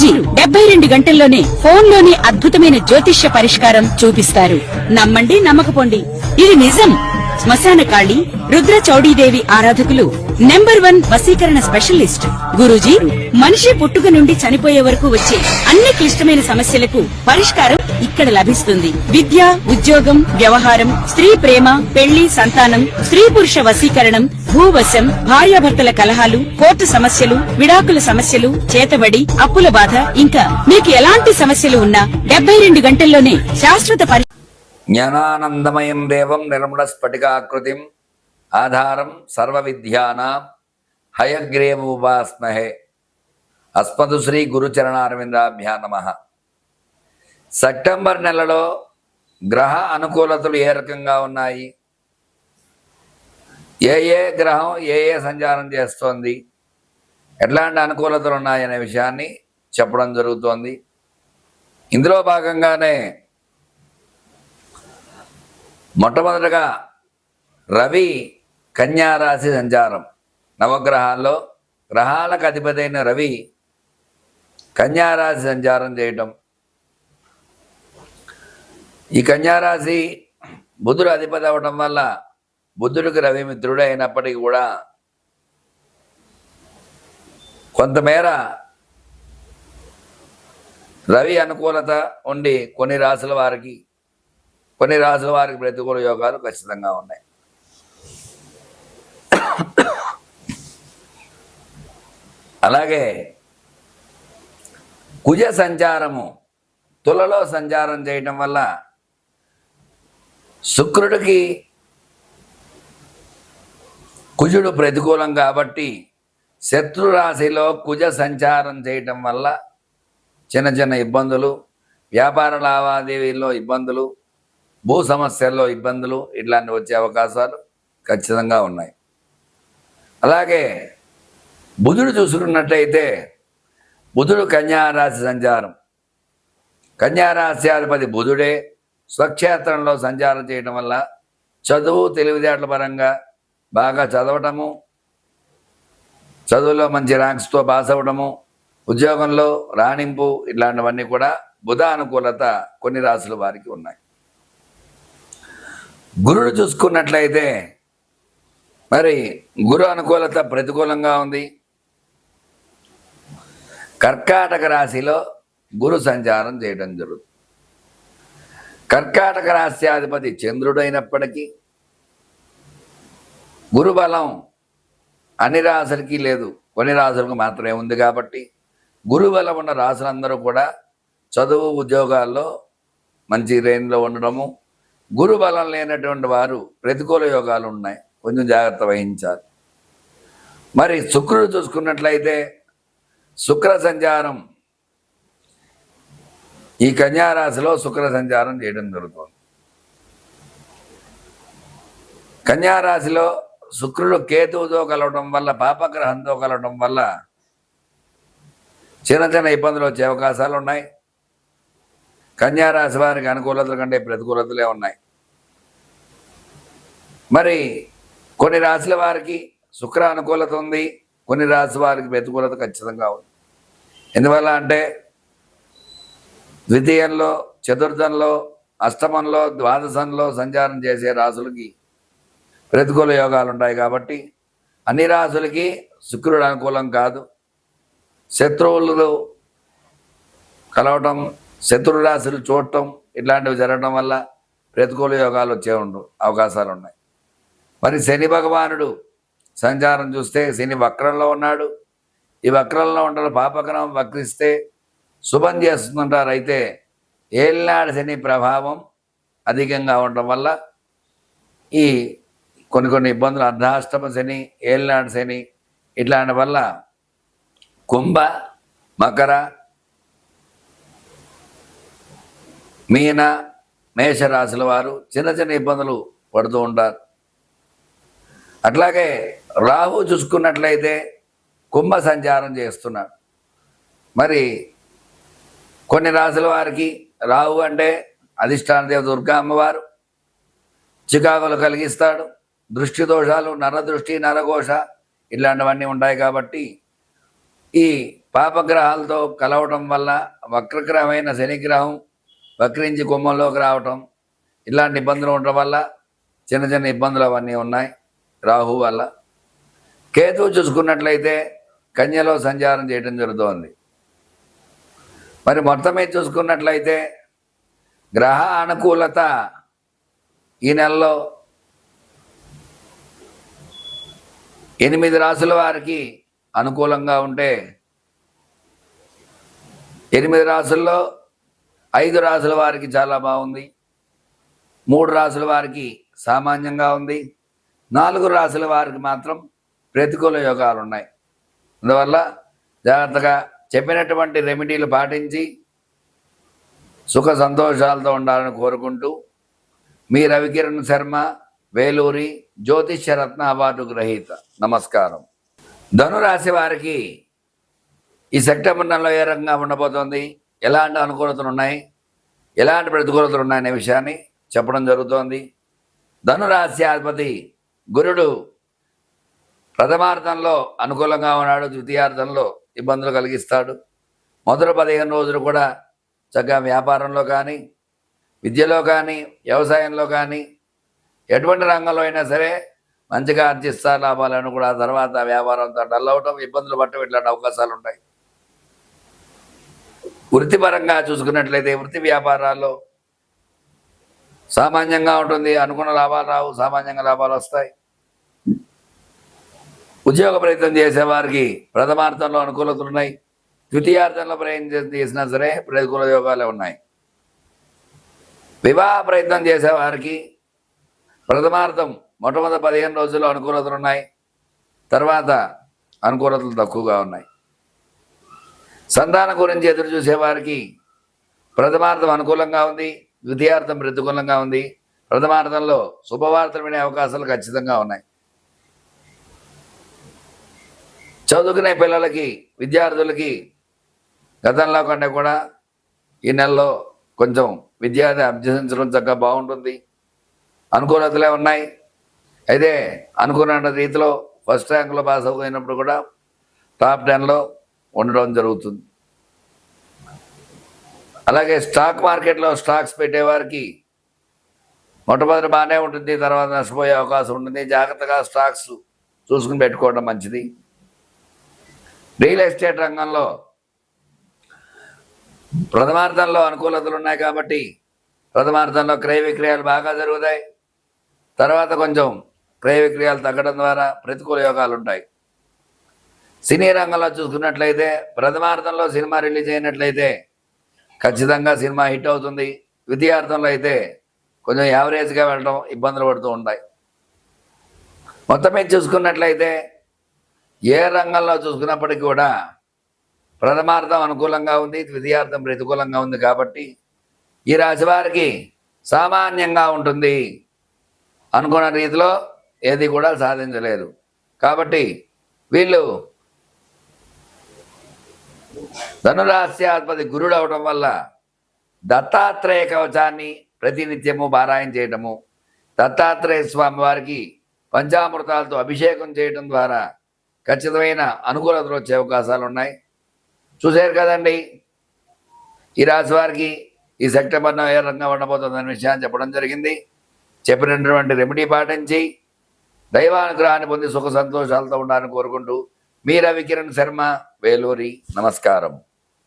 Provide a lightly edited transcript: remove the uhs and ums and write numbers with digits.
గురూజీ 72 గంటల్లోనే ఫోన్లోని అద్భుతమైన జ్యోతిష్య పరిష్కారం చూపిస్తారు. నమ్మండి, నమ్మకపోండి, ఇది నిజం. శ్మశాన కాళి రుద్ర చౌడీదేవి ఆరాధకులు నంబర్ 1 వశీకరణ స్పెషలిస్ట్. గురూజీ మనిషి పుట్టుక నుండి చనిపోయే వరకు వచ్చే అన్ని క్లిష్టమైన సమస్యలకు పరిష్కారం ఇక్కడ లభిస్తుంది. విద్య, ఉద్యోగం, వ్యవహారం, స్త్రీ ప్రేమ, పెళ్లి, సంతానం, స్త్రీ పురుష వశీకరణం, భూవశం, భార్యాభర్తల కలహాలు, కోర్టు సమస్యలు, విడాకుల సమస్యలు, చేతబడి, అప్పుల బాధ, ఇంకా మీకు ఎలాంటి సమస్యలు ఉన్నా 72 గంటల్లోనే శాశ్వత జ్ఞానానందమయం దేవం నిర్మల స్ఫటికాకృతిం ఆధారం సర్వ విద్యానాం హయగ్రీవముపాస్మహే. అస్మదు శ్రీ గురుచరణారవిందాభ్యా నమః. సెప్టెంబర్ నెలలో గ్రహ అనుకూలతలు ఏ రకంగా ఉన్నాయి, ఏ గ్రహం ఏ సంచారం చేస్తోంది, ఎట్లాంటి అనుకూలతలు ఉన్నాయనే విషయాన్ని చెప్పడం జరుగుతోంది. ఇందులో భాగంగానే మొట్టమొదటగా రవి కన్యారాశి సంచారం. నవగ్రహాల్లో గ్రహాలకు అధిపతి అయిన రవి కన్యారాశి సంచారం చేయటం. ఈ కన్యారాశి బుధుడు అధిపతి అవటం వల్ల బుధుడికి రవి మిత్రుడే అయినప్పటికీ కూడా కొంతమేర రవి అనుకూలత ఉండి కొన్ని రాశుల వారికి ప్రతికూల యోగాలు ఖచ్చితంగా ఉన్నాయి. అలాగే కుజ సంచారము తులలో సంచారం చేయటం వల్ల శుక్రుడికి కుజుడు ప్రతికూలం కాబట్టి శత్రు రాశిలో కుజ సంచారం చేయటం వల్ల చిన్న చిన్న ఇబ్బందులు, వ్యాపార లావాదేవీల్లో ఇబ్బందులు, భూ సమస్యల్లో ఇబ్బందులు ఇట్లాంటివి వచ్చే అవకాశాలు ఖచ్చితంగా ఉన్నాయి. అలాగే బుధుడు చూసుకున్నట్టయితే బుధుడు కన్యారాశి సంచారం. కన్యారాశ్యాధిపతి బుధుడే స్వక్షేత్రంలో సంచారం చేయడం వల్ల చదువు, తెలివితేటల పరంగా బాగా చదవటము, చదువులో మంచి ర్యాంక్స్తో పాస్ అవ్వడము, ఉద్యోగంలో రాణింపు ఇట్లాంటివన్నీ కూడా బుధ అనుకూలత కొన్ని రాశుల వారికి ఉన్నాయి. గురుడు చూసుకున్నట్లయితే మరి గురు అనుకూలత ప్రతికూలంగా ఉంది. కర్కాటక రాశిలో గురు సంచారం చేయడం జరుగుతుంది. కర్కాటక రాశ్యాధిపతి చంద్రుడు అయినప్పటికీ గురు బలం అన్ని రాశులకి లేదు, కొన్ని రాశులకు మాత్రమే ఉంది. కాబట్టి గురు బలం ఉన్న రాశులందరూ కూడా చదువు, ఉద్యోగాల్లో మంచి రేంజ్లో ఉండడము, గురు బలం లేనటువంటి వారు ప్రతికూల యోగాలు ఉన్నాయి, కొంచెం జాగ్రత్త వహించాలి. మరి శుక్రుడు చూసుకున్నట్లయితే శుక్ర సంచారం ఈ కన్యారాశిలో శుక్ర సంచారం చేయడం జరుగుతుంది. కన్యారాశిలో శుక్రుడు కేతువుతో కలవడం వల్ల, పాపగ్రహంతో కలవడం వల్ల చిన్న చిన్న ఇబ్బందులు వచ్చే అవకాశాలు ఉన్నాయి. కన్యారాశి వారికి అనుకూలతల కంటే ప్రతికూలతలే ఉన్నాయి. మరి కొన్ని రాశుల వారికి శుక్ర అనుకూలత ఉంది, కొన్ని రాశి వారికి ప్రతికూలత ఖచ్చితంగా ఉంది. ఎందువల్ల అంటే ద్వితీయంలో, చతుర్థంలో, అష్టమంలో, ద్వాదశంలో సంచారం చేసే రాశులకి ప్రతికూల యోగాలు ఉంటాయి. కాబట్టి అన్ని రాశులకి శుక్రుడు అనుకూలం కాదు. శత్రువులు కలవటం, శత్రు రాశులు చూడటం ఇట్లాంటివి జరగడం వల్ల ప్రతికూల యోగాలు వచ్చే అవకాశాలు ఉన్నాయి. మరి శని భగవానుడు సంచారం చూస్తే శని వక్రంలో ఉన్నాడు. ఈ వక్రంలో ఉండడం పాపగ్రహం వక్రిస్తే శుభం చేస్తుంటారు. అయితే ఏలినాడు శని ప్రభావం అధికంగా ఉండడం వల్ల ఈ కొన్ని ఇబ్బందులు, అర్ధాష్టమ శని, ఏలినాడు శని ఇట్లాంటి వల్ల కుంభ, మకర, మీన, మేషరాశుల వారు చిన్న చిన్న ఇబ్బందులు పడుతూ ఉంటారు. అట్లాగే రాహు చూసుకున్నట్లయితే కుంభ సంచారం చేస్తున్నాడు. మరి కొన్ని రాశుల వారికి రాహు అంటే అధిష్టాన దేవత దుర్గా అమ్మవారు చికాకులు కలిగిస్తాడు. దృష్టి దోషాలు, నరదృష్టి, నరఘోష ఇలాంటివన్నీ ఉంటాయి. కాబట్టి ఈ పాపగ్రహాలతో కలవటం వల్ల వక్రగ్రహమైన శనిగ్రహం వక్రించి కుంభంలోకి రావటం, ఇలాంటి ఇబ్బందులు ఉండటం వల్ల చిన్న చిన్న ఇబ్బందులు అవన్నీ ఉన్నాయి రాహు వల్ల. కేతువు చూసుకున్నట్లయితే కన్యలో సంచారం చేయడం జరుగుతోంది. మరి మొత్తం మీద చూసుకున్నట్లయితే గ్రహ అనుకూలత ఈ నెలలో 8 రాసుల వారికి అనుకూలంగా ఉంటే 8 రాసుల్లో 5 రాసుల వారికి చాలా బాగుంది, 3 రాసుల వారికి సామాన్యంగా ఉంది, 4 రాసుల వారికి మాత్రం ప్రతికూల యోగాలు ఉన్నాయి. అందువల్ల జాగ్రత్తగా చెప్పినటువంటి రెమెడీలు పాటించి సుఖ సంతోషాలతో ఉండాలని కోరుకుంటూ మీ రవికిరణ్ శర్మ, వేలూరి జ్యోతిష్య రత్న అవార్డు గ్రహీత. నమస్కారం. ధనురాశి వారికి ఈ సెప్టెంబర్ నెలలో ఏ రకంగా ఉండబోతోంది, ఎలాంటి అనుకూలతలు ఉన్నాయి, ఎలాంటి ప్రతికూలతలు ఉన్నాయనే విషయాన్ని చెప్పడం జరుగుతోంది. ధనురాశి అధిపతి గురుడు ప్రథమార్థంలో అనుకూలంగా ఉన్నాడు, ద్వితీయార్థంలో ఇబ్బందులు కలిగిస్తాడు. మొదటి 15 రోజులు కూడా చక్కగా వ్యాపారంలో కానీ, విద్యలో కానీ, వ్యవసాయంలో కానీ, ఎటువంటి రంగంలో అయినా సరే మంచిగా ఆర్జిస్తారు లాభాలను కూడా. తర్వాత వ్యాపారంతో డల్ అవటం, ఇబ్బందులు పట్టడం, ఇట్లాంటి అవకాశాలు ఉంటాయి. వృత్తిపరంగా చూసుకున్నట్లయితే వృత్తి వ్యాపారాల్లో సామాన్యంగా ఉంటుంది, అనుకున్న లాభాలు రావు, సామాన్యంగా లాభాలు వస్తాయి. ఉద్యోగ ప్రయత్నం చేసేవారికి ప్రథమార్థంలో అనుకూలతలు ఉన్నాయి, ద్వితీయార్థంలో ప్రయత్నం చేసినా సరే ప్రతికూల యోగాలే ఉన్నాయి. వివాహ ప్రయత్నం చేసేవారికి ప్రథమార్థం మొట్టమొదటి 15 రోజుల్లో అనుకూలతలు ఉన్నాయి, తర్వాత అనుకూలతలు తక్కువగా ఉన్నాయి. సంతానం గురించి ఎదురు చూసేవారికి ప్రథమార్థం అనుకూలంగా ఉంది, ద్వితీయార్థం ప్రతికూలంగా ఉంది. ప్రథమార్థంలో శుభవార్తలు వినే అవకాశాలు ఖచ్చితంగా ఉన్నాయి. చదువుకునే పిల్లలకి, విద్యార్థులకి గతంలో కంటే కూడా ఈ నెలలో కొంచెం విద్యార్థి అభ్యసించడం చక్కగా బాగుంటుంది, అనుకూలతలే ఉన్నాయి. అయితే అనుకున్న రీతిలో ఫస్ట్ ర్యాంకులో పాస్ అయినప్పుడు కూడా టాప్ 10లో ఉండడం జరుగుతుంది. అలాగే స్టాక్ మార్కెట్లో స్టాక్స్ పెట్టేవారికి మొట్టమొదటి బాగానే ఉంటుంది, తర్వాత నష్టపోయే అవకాశం ఉంటుంది. జాగ్రత్తగా స్టాక్స్ చూసుకుని పెట్టుకోవడం మంచిది. రియల్ ఎస్టేట్ రంగంలో ప్రథమార్థంలో అనుకూలతలు ఉన్నాయి కాబట్టి ప్రథమార్థంలో క్రయ విక్రయాలు బాగా జరుగుతాయి. తర్వాత కొంచెం క్రయ విక్రయాలు తగ్గడం ద్వారా ప్రతికూల యోగాలు ఉంటాయి. సినీ రంగంలో చూసుకున్నట్లయితే ప్రథమార్థంలో సినిమా రిలీజ్ అయినట్లయితే ఖచ్చితంగా సినిమా హిట్ అవుతుంది. ద్వితీయార్థంలో అయితే కొంచెం యావరేజ్గా వెళ్ళడం, ఇబ్బందులు పడుతూ ఉంటాయి. మొత్తం మీద చూసుకున్నట్లయితే ఏ రంగంలో చూసుకున్నప్పటికీ కూడా ప్రథమార్థం అనుకూలంగా ఉంది, ద్వితీయార్థం ప్రతికూలంగా ఉంది. కాబట్టి ఈ రాశి వారికి సామాన్యంగా ఉంటుంది, అనుకున్న రీతిలో ఏది కూడా సాధించలేదు. కాబట్టి వీళ్ళు ధనురాశ్యాధిపతి గురుడు అవడం వల్ల దత్తాత్రేయ కవచాన్ని ప్రతినిత్యము పారాయణ చేయటము, దత్తాత్రేయ స్వామి వారికి పంచామృతాలతో అభిషేకం చేయడం ద్వారా ఖచ్చితమైన అనుకూలతలు వచ్చే అవకాశాలు ఉన్నాయి. చూశారు కదండి, ఈ రాశి వారికి ఈ సెప్టెంబర్లో ఏ రంగంగా ఉండబోతుందనే విషయాన్ని చెప్పడం జరిగింది. చెప్పినటువంటి రెమెడీ పాటించి దైవానుగ్రహాన్ని పొంది సుఖ సంతోషాలతో ఉండాలని కోరుకుంటూ మీ రవికిరణ్ శర్మ, వేలూరి. నమస్కారం.